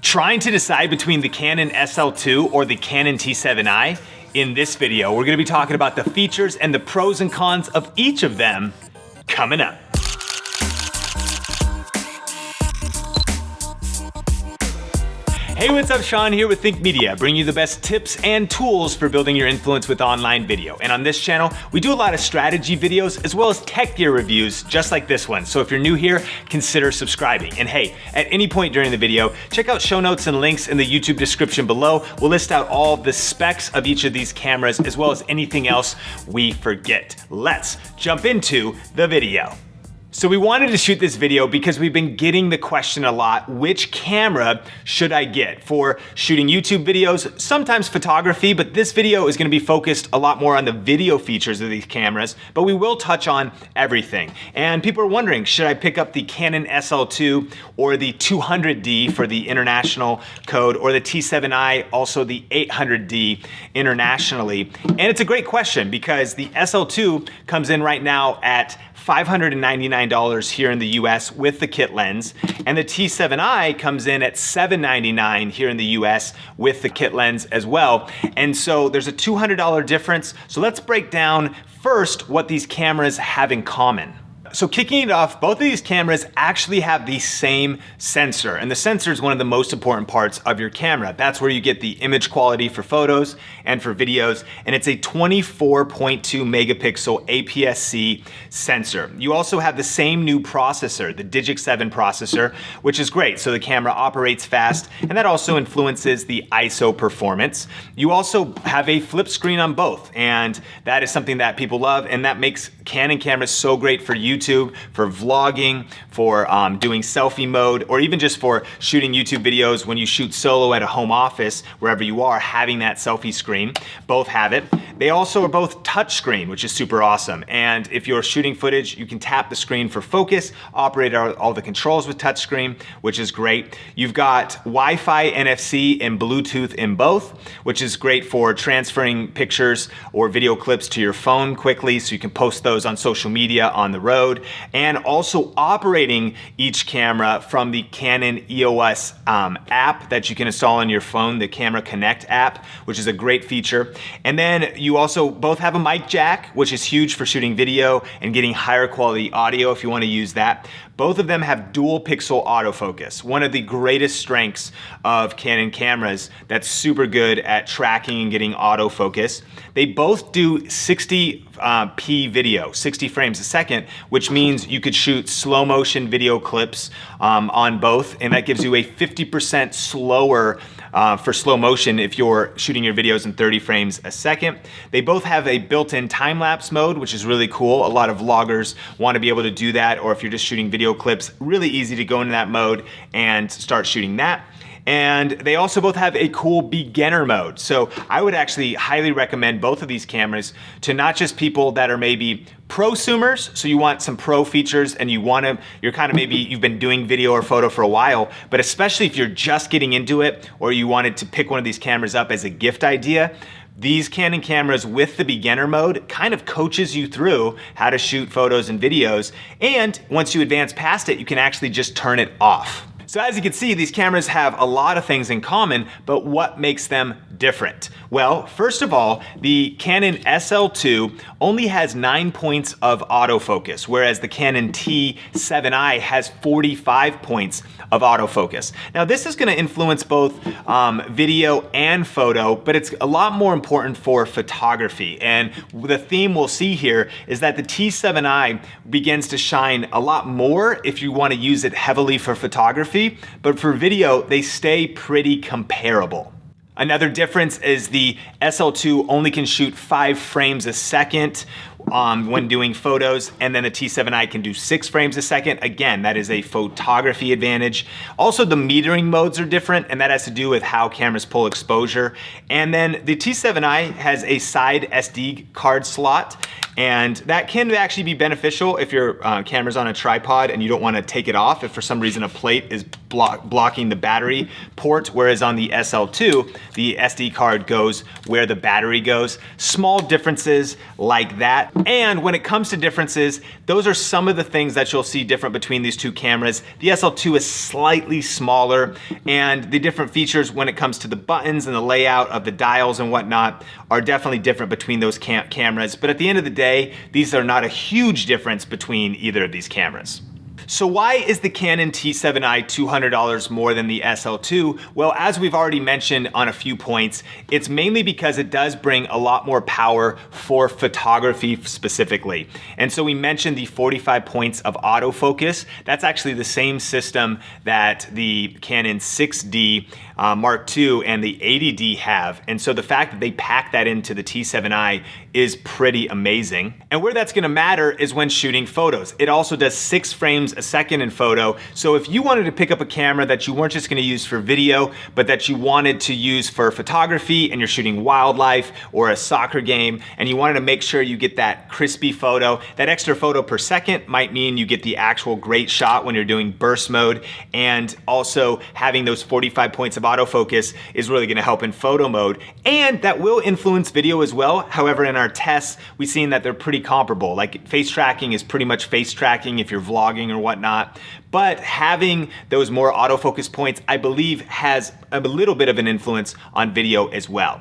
Trying to decide between the Canon SL2 or the Canon T7i? In this video, we're gonna be talking about the features and the pros and cons of each of them coming up. Hey, what's up? Sean here with Think Media, bringing you the best tips and tools for building your influence with online video. And on this channel, we do a lot of strategy videos as well as tech gear reviews just like this one. So if you're new here, consider subscribing. And hey, at any point during the video, check out show notes and links in the YouTube description below. We'll list out all the specs of each of these cameras as well as anything else we forget. Let's jump into the video. So we wanted to shoot this video because we've been getting the question a lot, which camera should I get for shooting YouTube videos, sometimes photography, but this video is gonna be focused a lot more on the video features of these cameras, but we will touch on everything. And people are wondering, should I pick up the Canon SL2 or the 200D for the international code, or the T7i, also the 800D internationally? And it's a great question because the SL2 comes in right now at $599 here in the US with the kit lens, and the T7i comes in at $799 here in the US with the kit lens as well. And so there's a $200 difference. So let's break down first what these cameras have in common. So kicking it off, both of these cameras actually have the same sensor, and the sensor is one of the most important parts of your camera. That's where you get the image quality for photos and for videos, and it's a 24.2 megapixel APS-C sensor. You also have the same new processor, the Digic 7 processor, which is great. So the camera operates fast, and that also influences the ISO performance. You also have a flip screen on both, and that is something that people love, and that makes Canon cameras so great for YouTube, for vlogging, for doing selfie mode, or even just for shooting YouTube videos when you shoot solo at a home office, wherever you are, having that selfie screen. Both have it. They also are both touchscreen, which is super awesome. And if you're shooting footage, you can tap the screen for focus, operate all the controls with touchscreen, which is great. You've got Wi-Fi, NFC, and Bluetooth in both, which is great for transferring pictures or video clips to your phone quickly so you can post those on social media on the road, and also operating each camera from the Canon EOS app that you can install on your phone, the Camera Connect app, which is a great feature. And then you also both have a mic jack, which is huge for shooting video and getting higher quality audio if you want to use that. Both of them have dual pixel autofocus, one of the greatest strengths of Canon cameras that's super good at tracking and getting autofocus. They both do 60p video, 60 frames a second, which means you could shoot slow motion video clips on both, and that gives you a 50% slower for slow motion if you're shooting your videos in 30 frames a second. They both have a built-in time-lapse mode, which is really cool. A lot of vloggers want to be able to do that, or if you're just shooting video clips, really easy to go into that mode and start shooting that. And they also both have a cool beginner mode. So I would actually highly recommend both of these cameras to not just people that are maybe prosumers, so you want some pro features and you're kind of maybe you've been doing video or photo for a while, but especially if you're just getting into it or you wanted to pick one of these cameras up as a gift idea. These Canon cameras with the beginner mode kind of coaches you through how to shoot photos and videos, and once you advance past it, you can actually just turn it off. So as you can see, these cameras have a lot of things in common, but what makes them different? Well, first of all, the Canon SL2 only has 9 points of autofocus, whereas the Canon T7i has 45 points of autofocus. Now this is gonna influence both video and photo, but it's a lot more important for photography. And the theme we'll see here is that the T7i begins to shine a lot more if you wanna use it heavily for photography, but for video, they stay pretty comparable. Another difference is the SL2 only can shoot 5 frames a second when doing photos, and then the T7i can do 6 frames a second. Again, that is a photography advantage. Also, the metering modes are different, and that has to do with how cameras pull exposure. And then the T7i has a side SD card slot, and that can actually be beneficial if your camera's on a tripod and you don't want to take it off if for some reason a plate is blocking the battery port, whereas on the SL2, the SD card goes where the battery goes. Small differences like that. And when it comes to differences, those are some of the things that you'll see different between these two cameras. The SL2 is slightly smaller, and the different features when it comes to the buttons and the layout of the dials and whatnot are definitely different between those cameras. But at the end of the day, these are not a huge difference between either of these cameras. So why is the Canon T7i $200 more than the SL2? Well, as we've already mentioned on a few points, it's mainly because it does bring a lot more power for photography specifically. And so we mentioned the 45 points of autofocus. That's actually the same system that the Canon 6D Mark II and the 80D have. And so the fact that they pack that into the T7i is pretty amazing. And where that's gonna matter is when shooting photos. It also does 6 frames a second in photo. So if you wanted to pick up a camera that you weren't just gonna use for video, but that you wanted to use for photography and you're shooting wildlife or a soccer game, and you wanted to make sure you get that crispy photo, that extra photo per second might mean you get the actual great shot when you're doing burst mode. And also having those 45 points of autofocus is really gonna help in photo mode. And that will influence video as well. However, in our tests, we've seen that they're pretty comparable. Like face tracking is pretty much face tracking if you're vlogging or whatnot. But having those more autofocus points, I believe, has a little bit of an influence on video as well.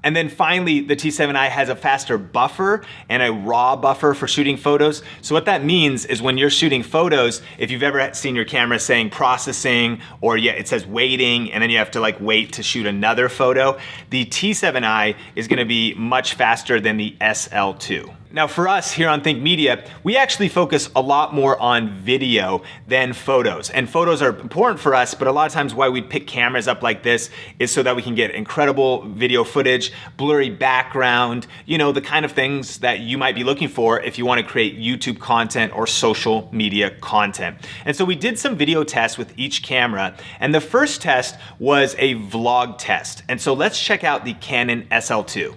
And then finally, the T7i has a faster buffer and a raw buffer for shooting photos. So what that means is when you're shooting photos, if you've ever seen your camera saying processing, or it says waiting, and then you have to like wait to shoot another photo, the T7i is gonna be much faster than the SL2. Now for us here on Think Media, we actually focus a lot more on video than photos. And photos are important for us, but a lot of times why we pick cameras up like this is so that we can get incredible video footage, blurry background, the kind of things that you might be looking for if you want to create YouTube content or social media content. And so we did some video tests with each camera, and the first test was a vlog test. And so let's check out the Canon SL2.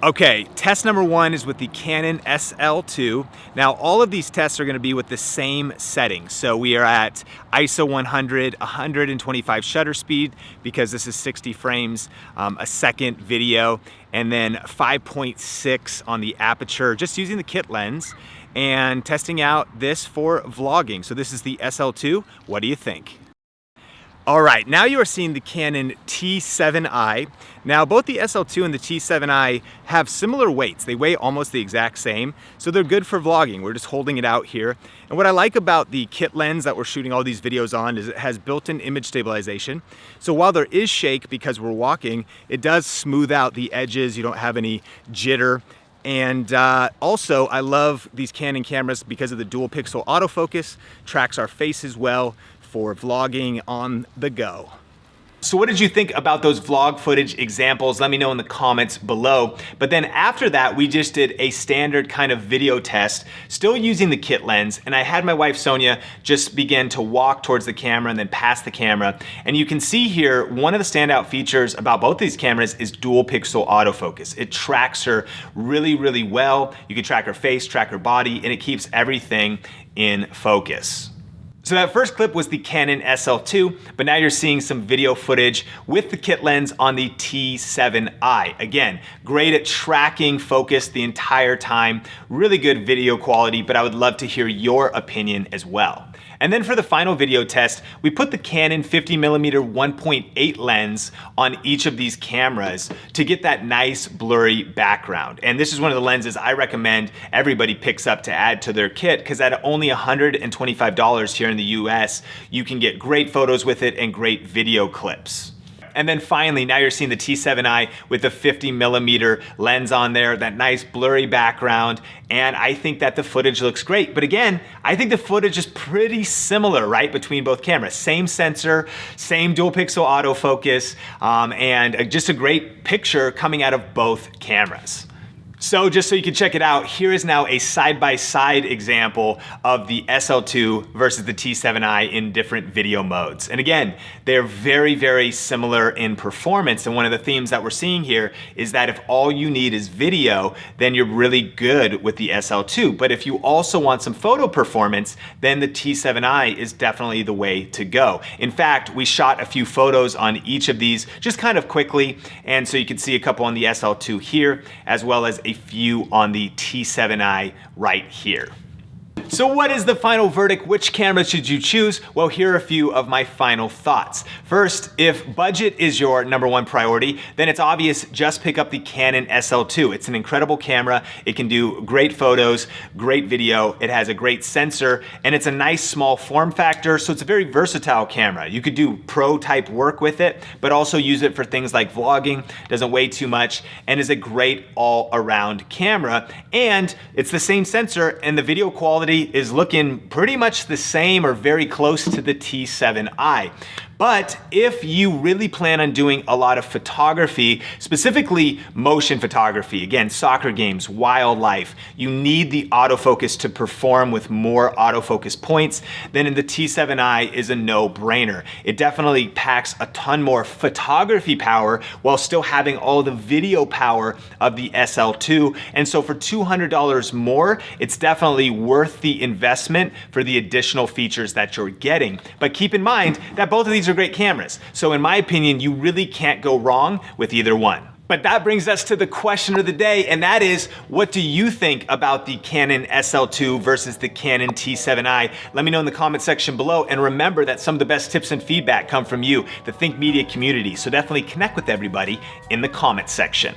Okay, test number 1 is with the Canon SL2. Now, all of these tests are gonna be with the same settings. So we are at ISO 100, 125 shutter speed, because this is 60 frames a second video, and then 5.6 on the aperture, just using the kit lens, and testing out this for vlogging. So this is the SL2. What do you think? All right, now you are seeing the Canon T7i. Now, both the SL2 and the T7i have similar weights. They weigh almost the exact same, so they're good for vlogging. We're just holding it out here. And what I like about the kit lens that we're shooting all these videos on is it has built-in image stabilization. So while there is shake because we're walking, it does smooth out the edges. You don't have any jitter. And also, I love these Canon cameras because of the dual pixel autofocus, tracks our faces well for vlogging on the go. So what did you think about those vlog footage examples? Let me know in the comments below. But then after that, we just did a standard kind of video test, still using the kit lens. And I had my wife, Sonia, just begin to walk towards the camera and then past the camera. And you can see here, one of the standout features about both these cameras is dual pixel autofocus. It tracks her really, really well. You can track her face, track her body, and it keeps everything in focus. So that first clip was the Canon SL2, but now you're seeing some video footage with the kit lens on the T7i. Again, great at tracking focus the entire time, really good video quality, but I would love to hear your opinion as well. And then for the final video test, we put the Canon 50mm 1.8 lens on each of these cameras to get that nice blurry background. And this is one of the lenses I recommend everybody picks up to add to their kit, because at only $125 here in the US, you can get great photos with it and great video clips. And then finally, now you're seeing the T7i with the 50mm lens on there, that nice blurry background, and I think that the footage looks great. But again, I think the footage is pretty similar, right, between both cameras. Same sensor, same dual pixel autofocus, and just a great picture coming out of both cameras. So just so you can check it out, here is now a side-by-side example of the SL2 versus the T7i in different video modes. And again, they're very, very similar in performance. And one of the themes that we're seeing here is that if all you need is video, then you're really good with the SL2. But if you also want some photo performance, then the T7i is definitely the way to go. In fact, we shot a few photos on each of these just kind of quickly. And so you can see a couple on the SL2 here, as well as a few on the T7i right here. So what is the final verdict? Which camera should you choose? Well, here are a few of my final thoughts. First, if budget is your #1 priority, then it's obvious, just pick up the Canon SL2. It's an incredible camera. It can do great photos, great video. It has a great sensor, and it's a nice small form factor, so it's a very versatile camera. You could do pro type work with it, but also use it for things like vlogging, doesn't weigh too much, and is a great all around camera. And it's the same sensor, and the video quality is looking pretty much the same or very close to the T7i. But if you really plan on doing a lot of photography, specifically motion photography, again, soccer games, wildlife, you need the autofocus to perform with more autofocus points, then the T7i is a no-brainer. It definitely packs a ton more photography power while still having all the video power of the SL2. And so for $200 more, it's definitely worth the investment for the additional features that you're getting. But keep in mind that both of these are great cameras. So in my opinion, you really can't go wrong with either one. But that brings us to the question of the day, and that is, what do you think about the Canon SL2 versus the Canon T7i? Let me know in the comment section below, and remember that some of the best tips and feedback come from you, the Think Media community, so definitely connect with everybody in the comment section.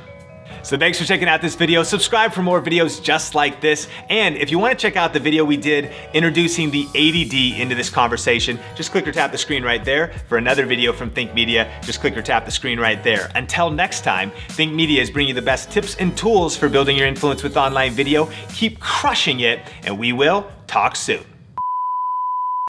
So thanks for checking out this video. Subscribe for more videos just like this. And if you want to check out the video we did introducing the 80D into this conversation, just click or tap the screen right there. For another video from Think Media, just click or tap the screen right there. Until next time, Think Media is bringing you the best tips and tools for building your influence with online video. Keep crushing it, and we will talk soon.